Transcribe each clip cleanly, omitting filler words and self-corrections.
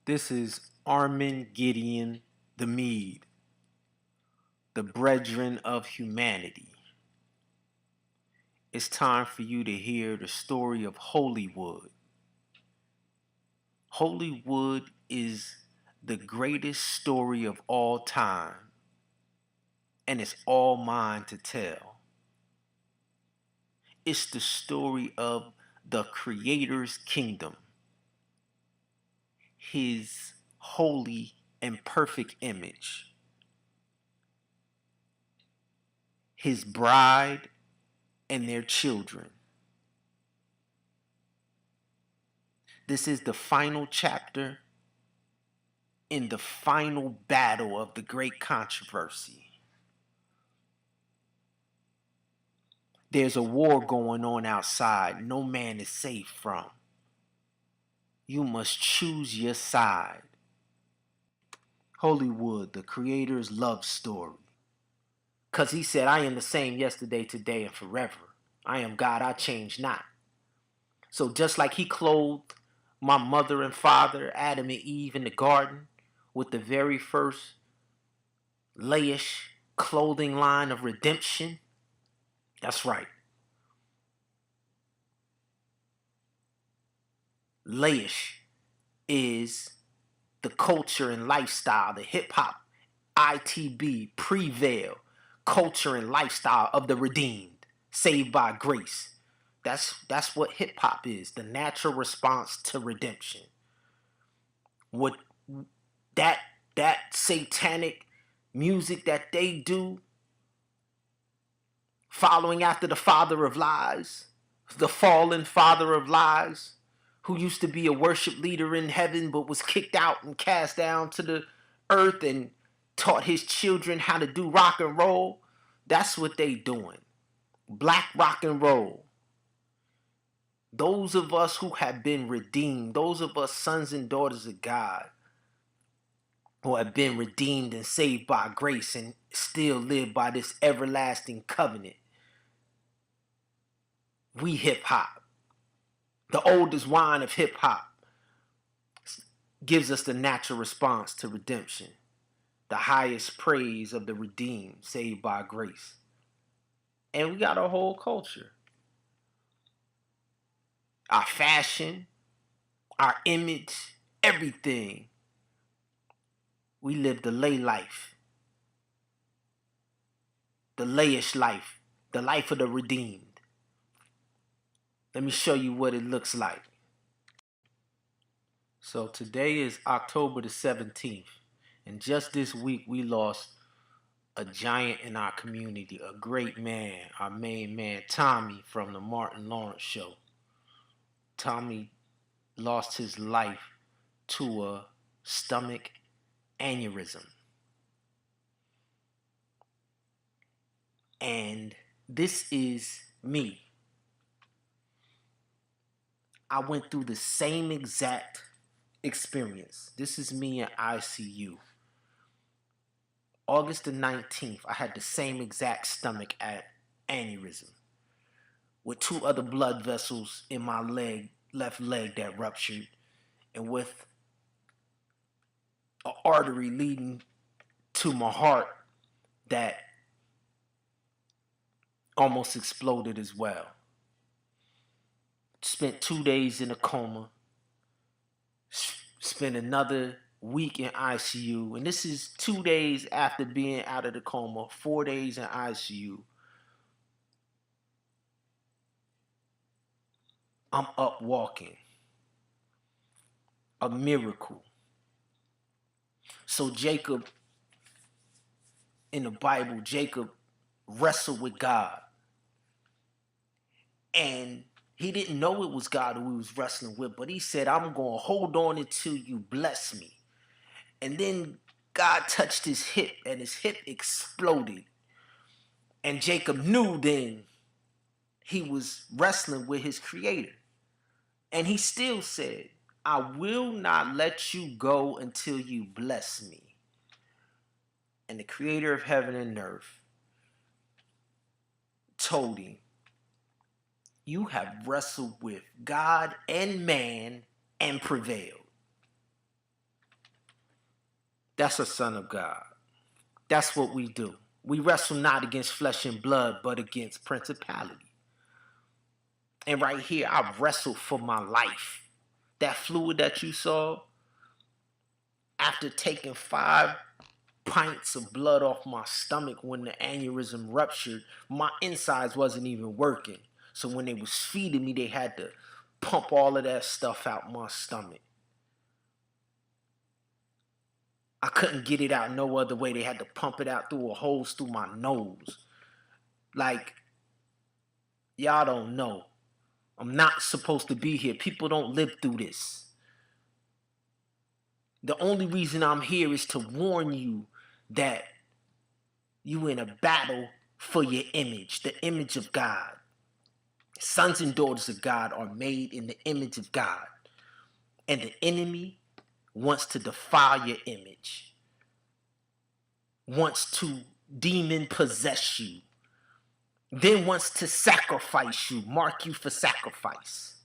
This is Armin Gideon the Mede, the brethren of humanity. It's time for you to hear the story of Hollywood. Hollywood is the greatest story of all time, and it's all mine to tell. It's the story of the Creator's kingdom, His holy and perfect image, His bride and their children. This is the final chapter in the final battle of the great controversy. There's a war going on outside no man is safe from. You must choose your side. Hollywood, the Creator's love story. Because he said, I am the same yesterday, today, and forever. I am God, I change not. So just like he clothed my mother and father, Adam and Eve, in the garden with the very first layish clothing line of redemption, that's right. Layish is the culture and lifestyle, the hip hop, ITB, Prevail, culture and lifestyle of the redeemed, saved by grace. That's what hip hop is, the natural response to redemption. What that satanic music that they do, following after the father of lies, the fallen father of lies, who used to be a worship leader in heaven but was kicked out and cast down to the earth and taught his children how to do rock and roll. That's what they doing. Black rock and roll. Those of us who have been redeemed, those of us sons and daughters of God who have been redeemed and saved by grace and still live by this everlasting covenant, we hip hop. The oldest wine of hip hop gives us the natural response to redemption, the highest praise of the redeemed, saved by grace. And we got a whole culture. Our fashion, our image, everything. We live the lay life, the layish life, the life of the redeemed. Let me show you what it looks like. So today is October the 17th, and just this week we lost a giant in our community, a great man, our main man, Tommy from the Martin Lawrence Show. Tommy lost his life to a stomach aneurysm. And this is me. I went through the same exact experience. This is me in ICU. August the 19th, I had the same exact stomach aneurysm with two other blood vessels in my left leg that ruptured, and with an artery leading to my heart that almost exploded as well. Spent 2 days in a coma, spent another week in ICU, and this is 2 days after being out of the coma, 4 days in ICU. I'm up walking. A miracle. So Jacob, in the Bible, Jacob wrestled with God. And he didn't know it was God who he was wrestling with, but he said, I'm going to hold on until you bless me. And then God touched his hip, and his hip exploded. And Jacob knew then he was wrestling with his creator. And he still said, I will not let you go until you bless me. And the creator of heaven and earth told him, you have wrestled with God and man and prevailed. That's a son of God. That's what we do. We wrestle not against flesh and blood, but against principality. And right here, I've wrestled for my life. That fluid that you saw, after taking 5 pints of blood off my stomach when the aneurysm ruptured, my insides wasn't even working. So when they was feeding me, they had to pump all of that stuff out my stomach. I couldn't get it out no other way. They had to pump it out through a hose through my nose. Like, y'all don't know. I'm not supposed to be here. People don't live through this. The only reason I'm here is to warn you that you in a battle for your image, the image of God. Sons and daughters of God are made in the image of God. And the enemy wants to defile your image, wants to demon possess you, then wants to sacrifice you, mark you for sacrifice.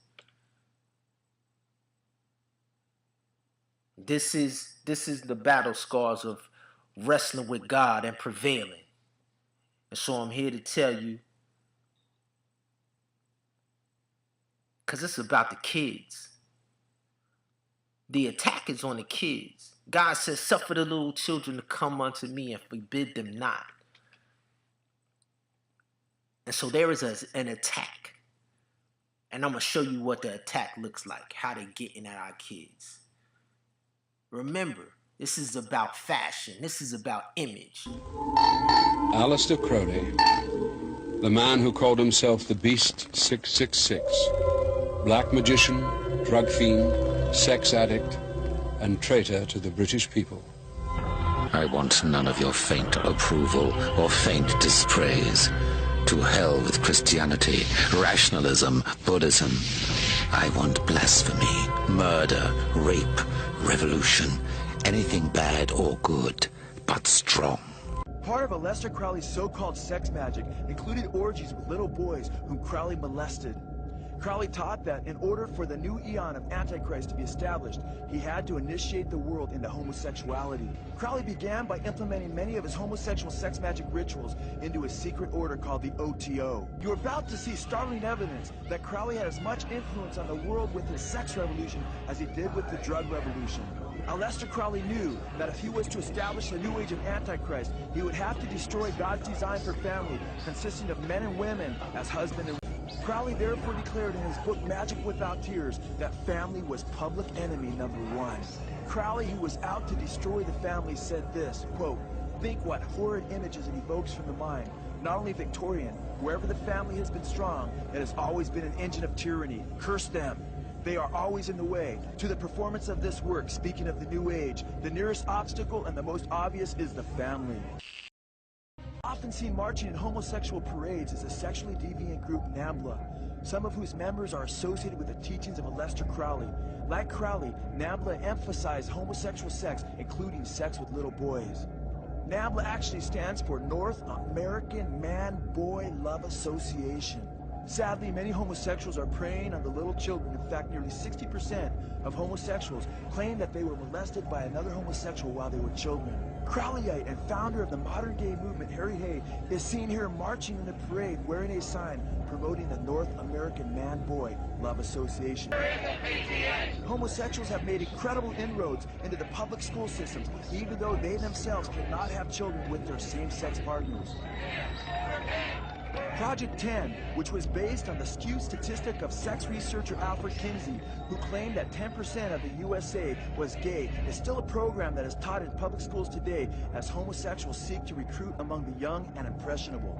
This is the battle scars of wrestling with God and prevailing. And so I'm here to tell you, because it's about the kids. The attack is on the kids. God says, suffer the little children to come unto me and forbid them not. And so there is an attack. And I'm going to show you what the attack looks like, how they're getting at our kids. Remember, this is about fashion. This is about image. Aleister Crowley, the man who called himself the Beast 666, black magician, drug fiend, sex addict, and traitor to the British people. I want none of your faint approval or faint dispraise. To hell with Christianity, rationalism, Buddhism. I want blasphemy, murder, rape, revolution, anything bad or good, but strong. Part of Aleister Crowley's so-called sex magic included orgies with little boys whom Crowley molested. Crowley taught that in order for the new eon of Antichrist to be established, he had to initiate the world into homosexuality. Crowley began by implementing many of his homosexual sex magic rituals into a secret order called the OTO. You're about to see startling evidence that Crowley had as much influence on the world with his sex revolution as he did with the drug revolution. Aleister Crowley knew that if he was to establish the new age of Antichrist, he would have to destroy God's design for family, consisting of men and women as husband and wife. Crowley therefore declared in his book Magic Without Tears that family was public enemy #1. Crowley, who was out to destroy the family, said this, quote, "Think what horrid images it evokes from the mind. Not only Victorian, wherever the family has been strong, it has always been an engine of tyranny. Curse them. They are always in the way. To the performance of this work, speaking of the new age, the nearest obstacle and the most obvious is the family." Often seen marching in homosexual parades is the sexually deviant group NAMBLA, some of whose members are associated with the teachings of Aleister Crowley. Like Crowley, NAMBLA emphasized homosexual sex, including sex with little boys. NAMBLA actually stands for North American Man-Boy Love Association. Sadly, many homosexuals are preying on the little children. In fact, nearly 60% of homosexuals claim that they were molested by another homosexual while they were children. Crowleyite and founder of the modern-day movement, Harry Hay, is seen here marching in a parade wearing a sign promoting the North American Man-Boy Love Association. Homosexuals have made incredible inroads into the public school systems, even though they themselves cannot have children with their same-sex partners. Project 10, which was based on the skewed statistic of sex researcher Alfred Kinsey, who claimed that 10% of the USA was gay, is still a program that is taught in public schools today as homosexuals seek to recruit among the young and impressionable.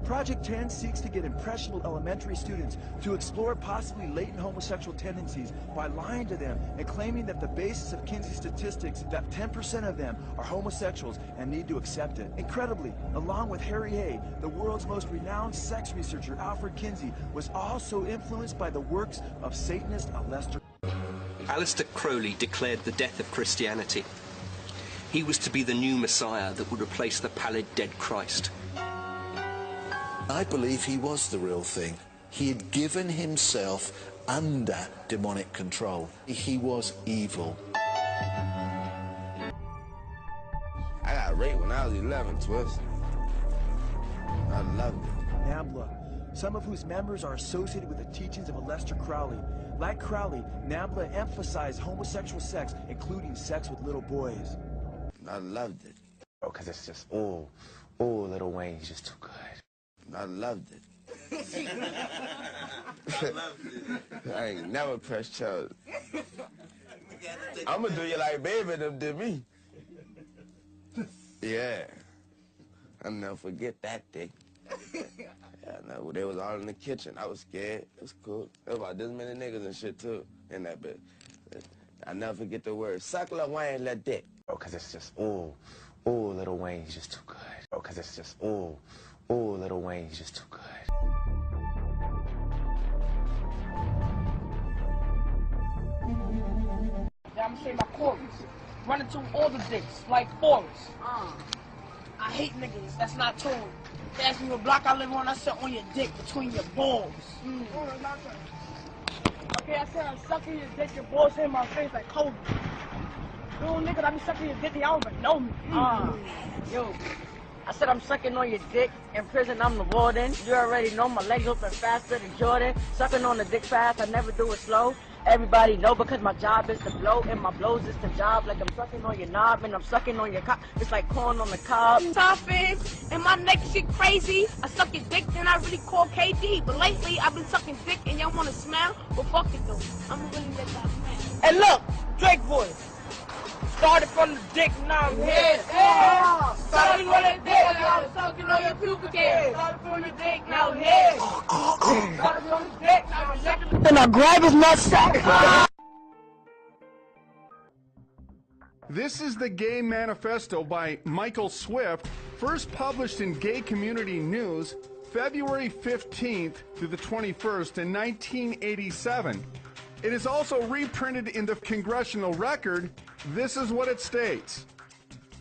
Project 10 seeks to get impressionable elementary students to explore possibly latent homosexual tendencies by lying to them and claiming that the basis of Kinsey's statistics that 10% of them are homosexuals and need to accept it. Incredibly, along with Harry Hay, the world's most renowned sex researcher Alfred Kinsey was also influenced by the works of Satanist Aleister. Aleister Crowley declared the death of Christianity. He was to be the new Messiah that would replace the pallid dead Christ. I believe he was the real thing. He had given himself under demonic control. He was evil. raped when I was 11, Twist. I loved it. NAMBLA, some of whose members are associated with the teachings of Aleister Crowley. Like Crowley, NAMBLA emphasized homosexual sex, including sex with little boys. I loved it. Oh, because it's just, ooh, Lil Wayne's just too good. I loved it. I ain't never pressed charges. I'm gonna do you like Baby them did me. Yeah. I'll never forget that day. Yeah, no, they was all in the kitchen. I was scared. It was cool. There was about this many niggas and shit, too, in that bit. I never forget the word. Suck Lil Wayne, let dick. Oh, because it's just, ooh, Lil Wayne's just too good. Oh, because it's just, ooh, Lil Wayne's just too good. Yeah, I'm saying my chorus. Running through all the dicks, like Forrest. I hate niggas, that's not true. They ask me what block I live on, I said on your dick, between your balls. Okay, I said I'm sucking your dick, your balls in my face like Kobe. Little nigga, I be sucking your dick, y'all don't even know me. Yo, I said I'm sucking on your dick. In prison, I'm the warden. You already know my legs open faster than Jordan. Sucking on the dick fast, I never do it slow. Everybody know because my job is to blow, and my blows is the job. Like I'm sucking on your knob, and I'm sucking on your cock. It's like corn on the cob. Tough and my neck shit crazy. I suck your dick, then I really call KD. But lately, I've been sucking dick, and y'all wanna smell? Well, fuck it though. I'ma really let that smell. Hey, look, Drake voice. Started from the dick, now I'm here. Started from the dick, now I'm sucking on your pubic hair. Started from the dick, now I'm here. Started from the dick, now I'm sucking. Then I grab his nutsack. This is the Gay Manifesto by Michael Swift, first published in Gay Community News, February 15th through the 21st in 1987. It is also reprinted in the Congressional Record. This is what it states.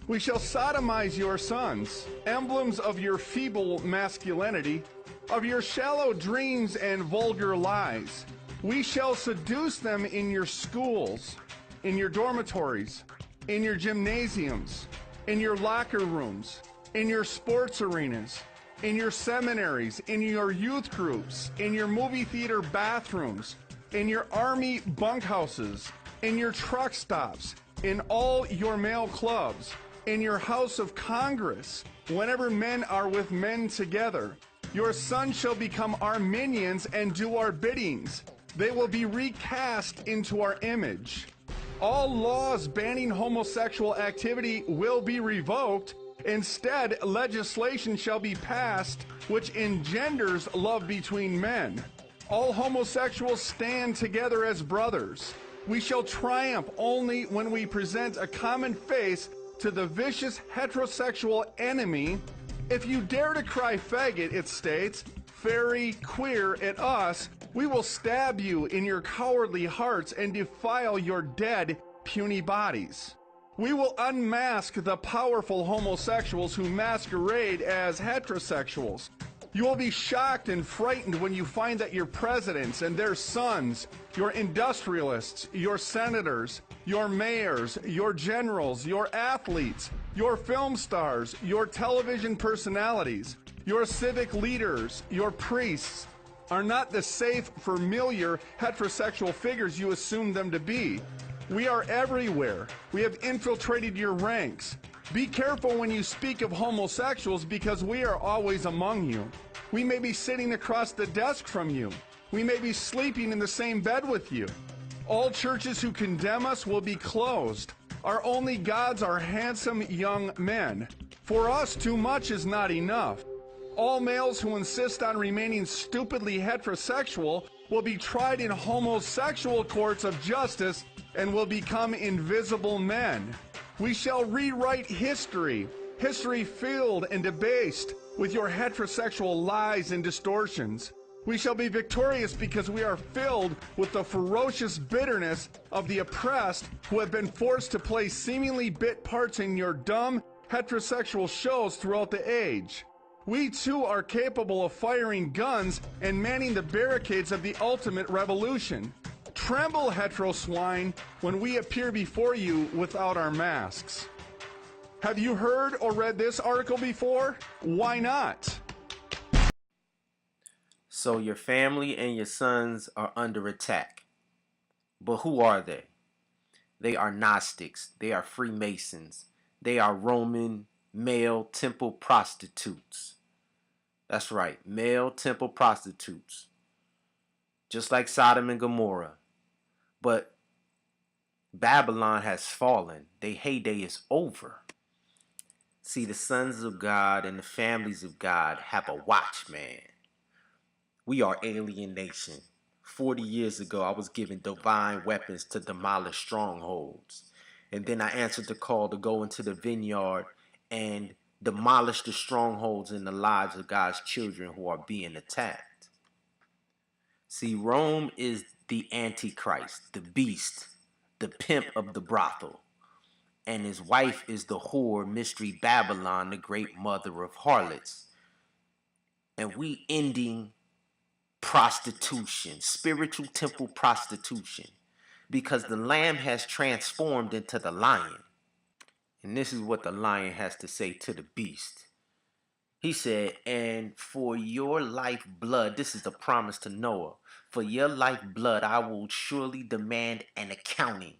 We shall sodomize your sons, emblems of your feeble masculinity, of your shallow dreams and vulgar lies. We shall seduce them in your schools, in your dormitories, in your gymnasiums, in your locker rooms, in your sports arenas, in your seminaries, in your youth groups, in your movie theater bathrooms, in your army bunkhouses, in your truck stops, in all your male clubs, in your House of Congress, whenever men are with men together. Your sons shall become our minions and do our biddings. They will be recast into our image. All laws banning homosexual activity will be revoked. Instead, legislation shall be passed which engenders love between men. All homosexuals stand together as brothers. We shall triumph only when we present a common face to the vicious heterosexual enemy. If you dare to cry faggot, it states, fairy, queer at us, we will stab you in your cowardly hearts and defile your dead, puny bodies. We will unmask the powerful homosexuals who masquerade as heterosexuals. You will be shocked and frightened when you find that your presidents and their sons, your industrialists, your senators, your mayors, your generals, your athletes, your film stars, your television personalities, your civic leaders, your priests, are not the safe, familiar, heterosexual figures you assume them to be. We are everywhere. We have infiltrated your ranks. Be careful when you speak of homosexuals because we are always among you. We may be sitting across the desk from you. We may be sleeping in the same bed with you. All churches who condemn us will be closed. Our only gods are handsome young men. For us, too much is not enough. All males who insist on remaining stupidly heterosexual will be tried in homosexual courts of justice and will become invisible men. We shall rewrite history, history filled and debased with your heterosexual lies and distortions. We shall be victorious because we are filled with the ferocious bitterness of the oppressed who have been forced to play seemingly bit parts in your dumb heterosexual shows throughout the age. We too are capable of firing guns and manning the barricades of the ultimate revolution. Tremble, hetero swine, when we appear before you without our masks. Have you heard or read this article before? Why not? So your family and your sons are under attack. But who are they? They are Gnostics. They are Freemasons. They are Roman male temple prostitutes. That's right, male temple prostitutes. Just like Sodom and Gomorrah. But Babylon has fallen. Their heyday is over. See, the sons of God and the families of God have a watchman. We are alien nation. 40 years ago, I was given divine weapons to demolish strongholds. And then I answered the call to go into the vineyard and demolish the strongholds in the lives of God's children who are being attacked. See, Rome is the Antichrist, the beast, the pimp of the brothel. And his wife is the whore, Mystery Babylon, the great mother of harlots. And we ending prostitution, spiritual temple prostitution, because the lamb has transformed into the lion. And this is what the lion has to say to the beast. He said, and for your life blood, this is a promise to Noah, for your life blood I will surely demand an accounting.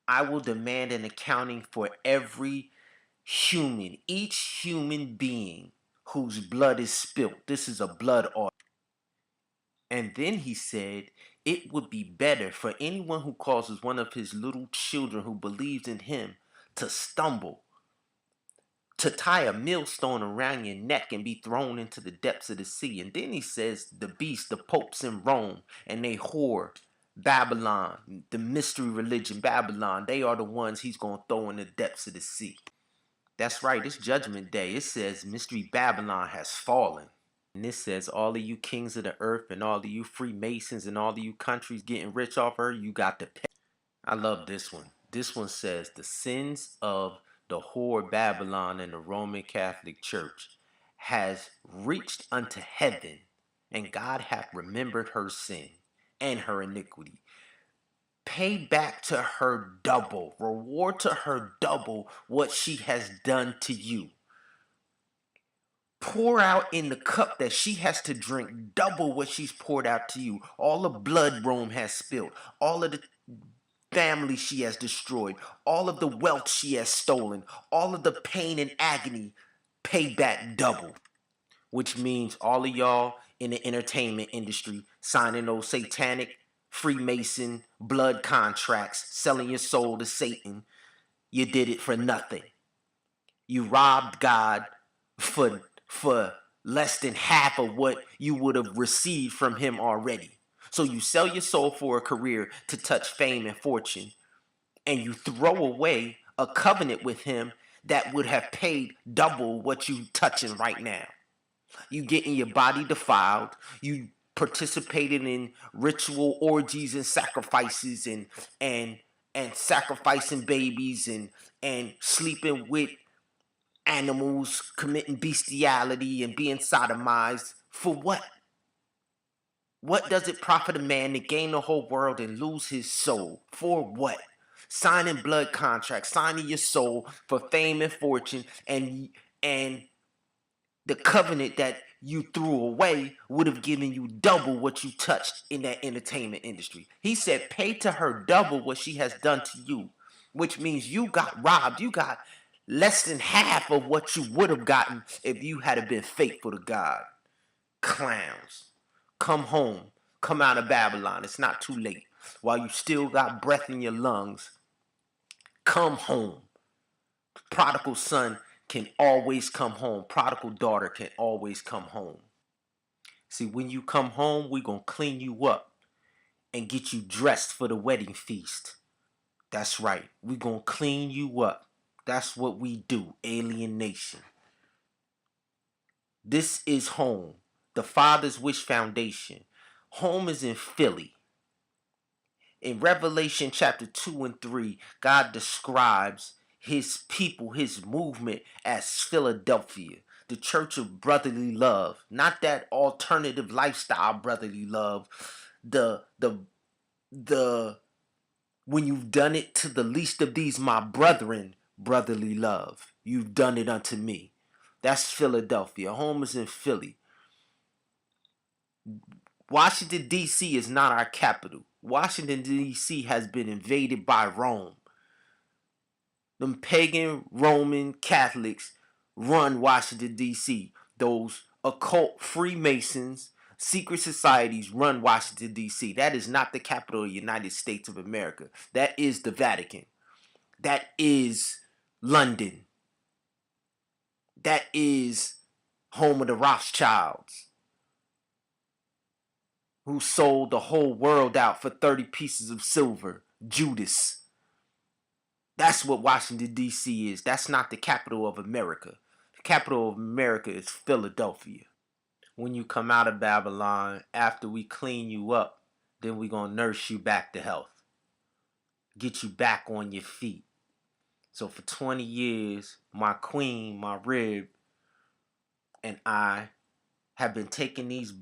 I will demand an accounting for every human, each human being whose blood is spilt. This is a blood audit. And then he said, it would be better for anyone who causes one of his little children who believes in him to stumble, to tie a millstone around your neck and be thrown into the depths of the sea. And then he says, the beast, the popes in Rome, and they whore, Babylon, the mystery religion, Babylon, they are the ones he's going to throw in the depths of the sea. That's right, it's Judgment Day. It says Mystery Babylon has fallen. And this says all of you kings of the earth and all of you Freemasons and all of you countries getting rich off her, you got to pay. I love this one. This one says the sins of the whore Babylon and the Roman Catholic Church has reached unto heaven, and God hath remembered her sin and her iniquity. Pay back to her double, reward to her double what she has done to you. Pour out in the cup that she has to drink double what she's poured out to you. All the blood Rome has spilled, all of the family she has destroyed, all of the wealth she has stolen, all of the pain and agony, pay back double. Which means all of y'all in the entertainment industry signing those satanic Freemason blood contracts, selling your soul to Satan, you did it for nothing. You robbed God for less than half of what you would have received from him already. So you sell your soul for a career to touch fame and fortune, and you throw away a covenant with him that would have paid double what you touching right now. You getting your body defiled, you participated in ritual orgies and sacrifices and sacrificing babies and sleeping with animals, committing bestiality and being sodomized. For what? What does it profit a man to gain the whole world and lose his soul? For what? Signing blood contracts, signing your soul for fame and fortune, and the covenant that you threw away would have given you double what you touched in that entertainment industry. He said, pay to her double what she has done to you, which means you got robbed. You got less than half of what you would have gotten if you had been faithful to God. Clowns. Come home. Come out of Babylon. It's not too late. While you still got breath in your lungs, come home. Prodigal son can always come home. Prodigal daughter can always come home. See, when you come home, we're going to clean you up and get you dressed for the wedding feast. That's right. We're going to clean you up. That's what we do, Alien Nation. This is home, the Father's Wish Foundation. Home is in Philly. In Revelation chapter 2 and 3, God describes his people, his movement as Philadelphia, the church of brotherly love, not that alternative lifestyle brotherly love, the when you've done it to the least of these my brethren brotherly love. You've done it unto me. That's Philadelphia. Home is in Philly. Washington, D.C. is not our capital. Washington, D.C. has been invaded by Rome. Them pagan Roman Catholics run Washington, D.C. Those occult Freemasons, secret societies run Washington, D.C. That is not the capital of the United States of America. That is the Vatican. That is London. That is home of the Rothschilds, who sold the whole world out for 30 pieces of silver. Judas. That's what Washington, D.C. is. That's not the capital of America. The capital of America is Philadelphia. When you come out of Babylon, after we clean you up, then we're going to nurse you back to health. Get you back on your feet. So for 20 years, my queen, my rib, and I have been taking these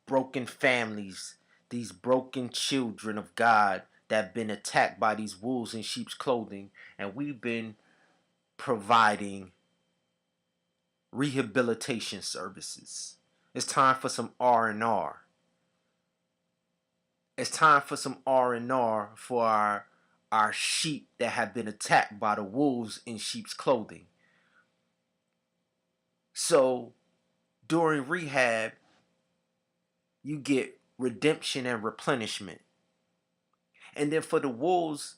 broken families, these broken children of God that have been attacked by these wolves in sheep's clothing, and we've been providing rehabilitation services. It's time for some R&R. It's time for some R&R for our sheep that have been attacked by the wolves in sheep's clothing. So during rehab, you get redemption and replenishment. And then for the wolves,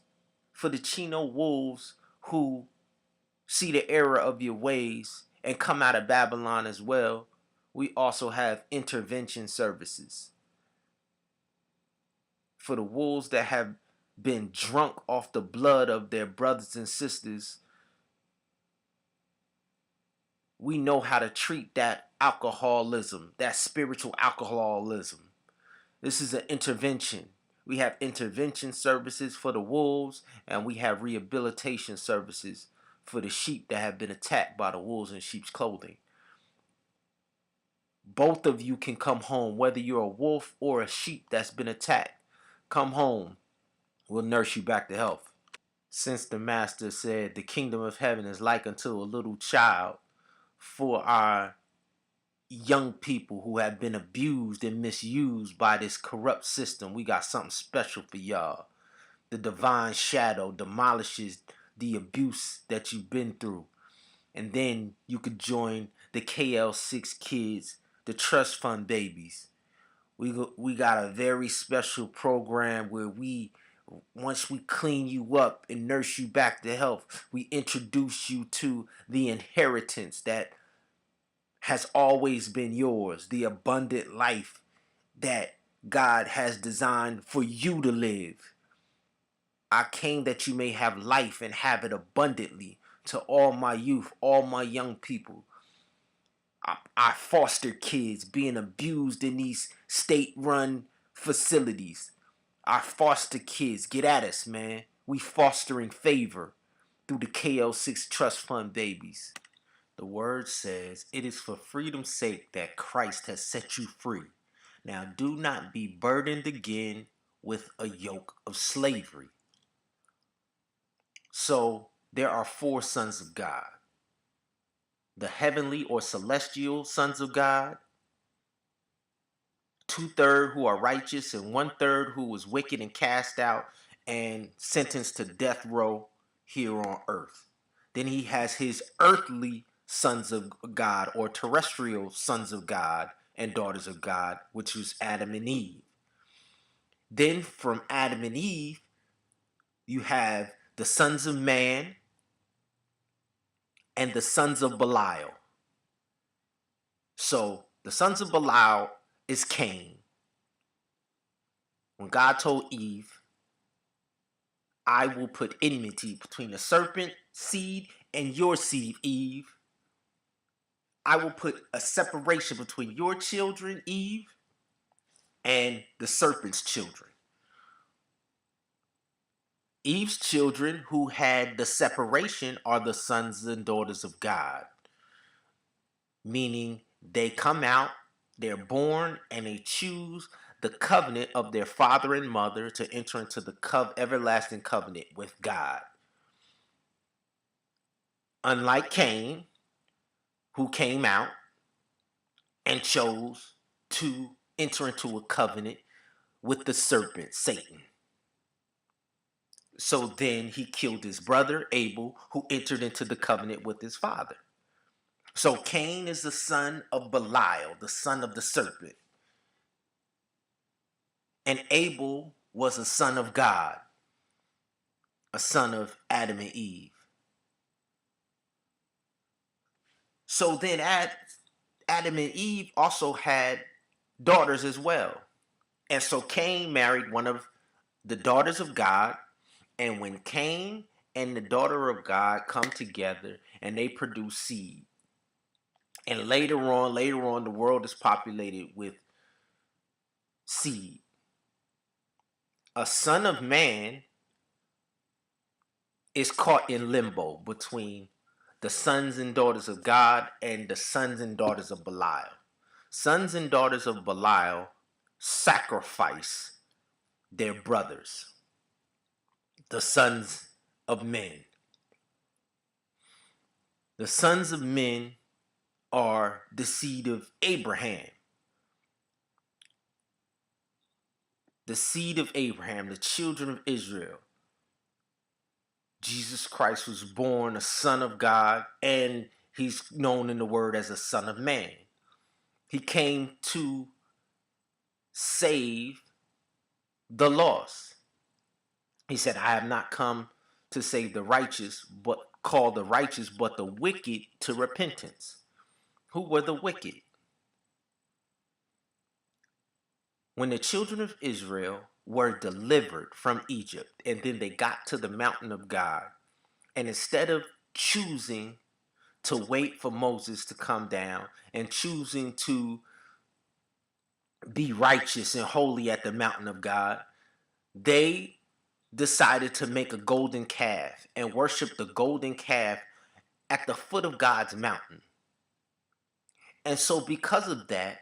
for the Chino wolves who see the error of your ways and come out of Babylon as well, we also have intervention services. For the wolves that have been drunk off the blood of their brothers and sisters, we know how to treat that alcoholism, that spiritual alcoholism. This is an intervention. We have intervention services for the wolves, and we have rehabilitation services for the sheep that have been attacked by the wolves in sheep's clothing. Both of you can come home, whether you're a wolf or a sheep that's been attacked. Come home. We'll nurse you back to health. Since the Master said the kingdom of heaven is like unto a little child, for our young people who have been abused and misused by this corrupt system, we got something special for y'all. The divine shadow demolishes the abuse that you've been through. And then you could join the KL6 kids, the trust fund babies. We got a very special program where once we clean you up and nurse you back to health, we introduce you to the inheritance that has always been yours, the abundant life that God has designed for you to live. I came that you may have life and have it abundantly. To all my youth, all my young people, I foster kids being abused in these state-run facilities. Our foster kids, get at us, man. We fostering favor through the KL6 Trust Fund babies. The word says, it is for freedom's sake that Christ has set you free. Now do not be burdened again with a yoke of slavery. So there are 4 sons of God. The heavenly or celestial sons of God, 2/3 who are righteous and 1/3 who was wicked and cast out and sentenced to death row here on earth. Then he has his earthly sons of God or terrestrial sons of God and daughters of God, which was Adam and Eve. Then from Adam and Eve, you have the sons of man and the sons of Belial. So the sons of Belial is Cain. When God told Eve, I will put enmity between the serpent seed and your seed, Eve. I will put a separation between your children, Eve, and the serpent's children. Eve's children who had the separation are the sons and daughters of God. Meaning they come out, they're born, and they choose the covenant of their father and mother to enter into the everlasting covenant with God. Unlike Cain, who came out and chose to enter into a covenant with the serpent, Satan. So then he killed his brother Abel, who entered into the covenant with his father. So Cain is the son of Belial, the son of the serpent. And Abel was a son of God, a son of Adam and Eve. So then Adam and Eve also had daughters as well. And so Cain married one of the daughters of God. And when Cain and the daughter of God come together and they produce seed, and later on, the world is populated with seed. A son of man is caught in limbo between the sons and daughters of God and the sons and daughters of Belial. Sons and daughters of Belial sacrifice their brothers, the sons of men. The sons of men are the seed of Abraham. The seed of Abraham, the children of Israel. Jesus Christ was born a son of God, and he's known in the word as a son of man. He came to save the lost. He said, I have not come to save the righteous, but call the righteous, but the wicked to repentance. Who were the wicked? When the children of Israel were delivered from Egypt, and then they got to the mountain of God, and instead of choosing to wait for Moses to come down and choosing to be righteous and holy at the mountain of God, they decided to make a golden calf and worship the golden calf at the foot of God's mountain. And so because of that,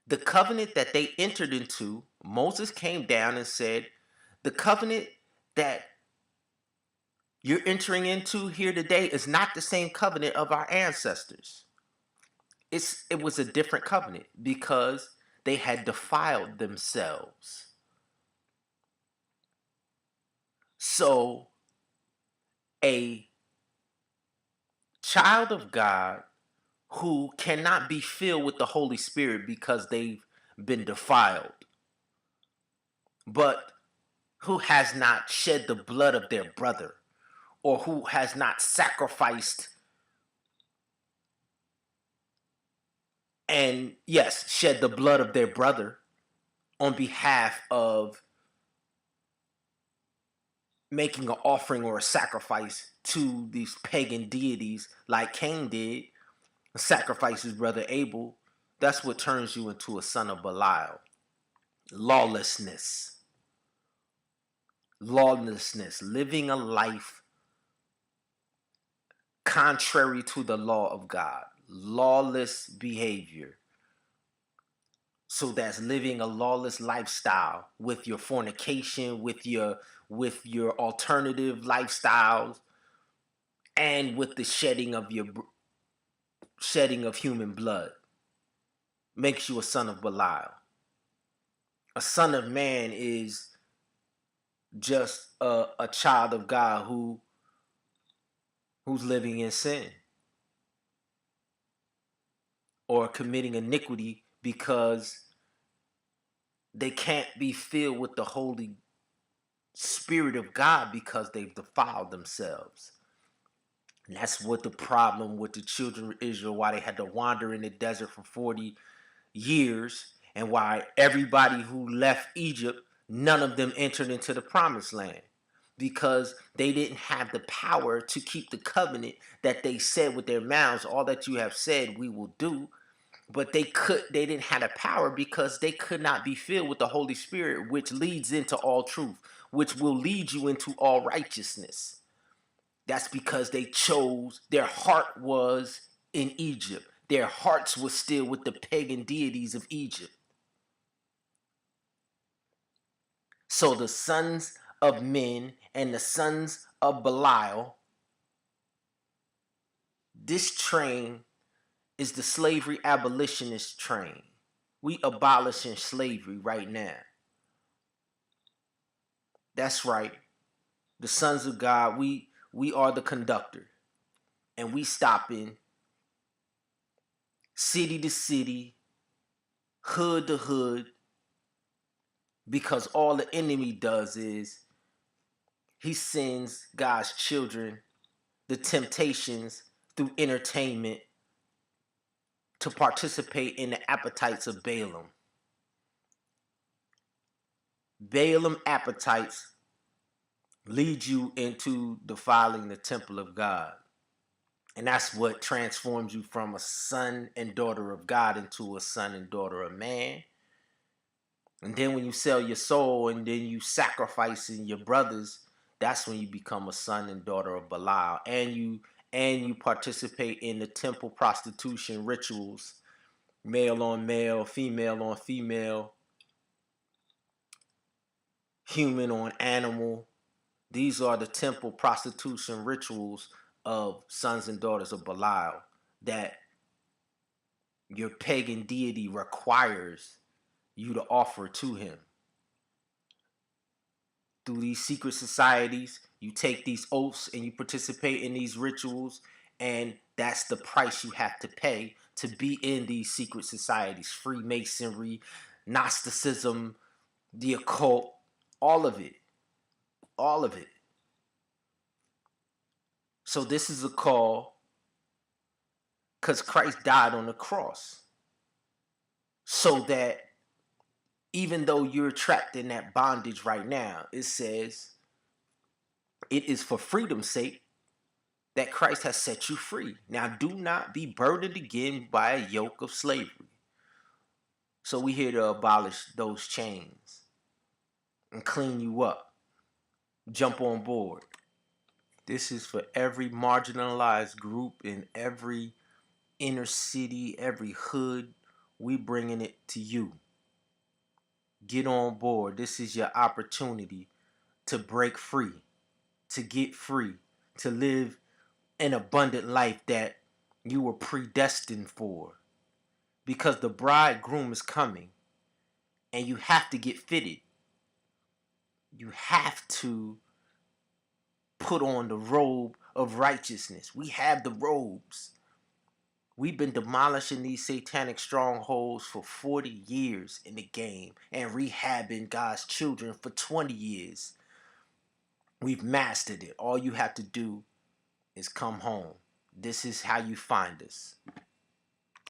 the covenant that they entered into, Moses came down and said, the covenant that you're entering into here today is not the same covenant of our ancestors. It was a different covenant because they had defiled themselves. So a child of God who cannot be filled with the Holy Spirit because they've been defiled, but who has not shed the blood of their brother, or who has not sacrificed and, yes, shed the blood of their brother on behalf of making an offering or a sacrifice to these pagan deities like Cain did, sacrifice his brother Abel. That's what turns you into a son of Belial. Lawlessness. Lawlessness. Living a life contrary to the law of God. Lawless behavior. So that's living a lawless lifestyle with your fornication, with your alternative lifestyles, and with the shedding of human blood. Makes you a son of Belial. A son of man is just a child of God who's living in sin or committing iniquity because they can't be filled with the Holy Spirit of God because they've defiled themselves. And that's what the problem with the children of Israel, why they had to wander in the desert for 40 years, and why everybody who left Egypt, none of them entered into the promised land. Because they didn't have the power to keep the covenant that they said with their mouths, all that you have said we will do. But they didn't have the power because they could not be filled with the Holy Spirit, which leads into all truth, which will lead you into all righteousness. That's because they chose, their heart was in Egypt. Their hearts were still with the pagan deities of Egypt. So the sons of men and the sons of Belial. This train is the slavery abolitionist train. We abolishing slavery right now. That's right. The sons of God, we are the conductor. And we stopping city to city, hood to hood, because all the enemy does is he sends God's children the temptations through entertainment to participate in the appetites of Balaam. Balaam appetites lead you into defiling the temple of God. And that's what transforms you from a son and daughter of God into a son and daughter of man. And then when you sell your soul and then you sacrificing your brothers, that's when you become a son and daughter of Belial. And you participate in the temple prostitution rituals, male on male, female on female, human on animal. These are the temple prostitution rituals of sons and daughters of Belial that your pagan deity requires you to offer to him. Through these secret societies, you take these oaths and you participate in these rituals, and that's the price you have to pay to be in these secret societies. Freemasonry, Gnosticism, the occult, all of it. All of it. So this is a call because Christ died on the cross so that even though you're trapped in that bondage right now, it says it is for freedom's sake that Christ has set you free. Now do not be burdened again by a yoke of slavery. So we're here to abolish those chains and clean you up. Jump on board. This is for every marginalized group in every inner city, every hood. We bringing it to you. Get on board. This is your opportunity to break free, to get free, to live an abundant life that you were predestined for. Because the bridegroom is coming and you have to get fitted. You have to put on the robe of righteousness. We have the robes. We've been demolishing these satanic strongholds for 40 years in the game and rehabbing God's children for 20 years. We've mastered it. All you have to do is come home. This is how you find us.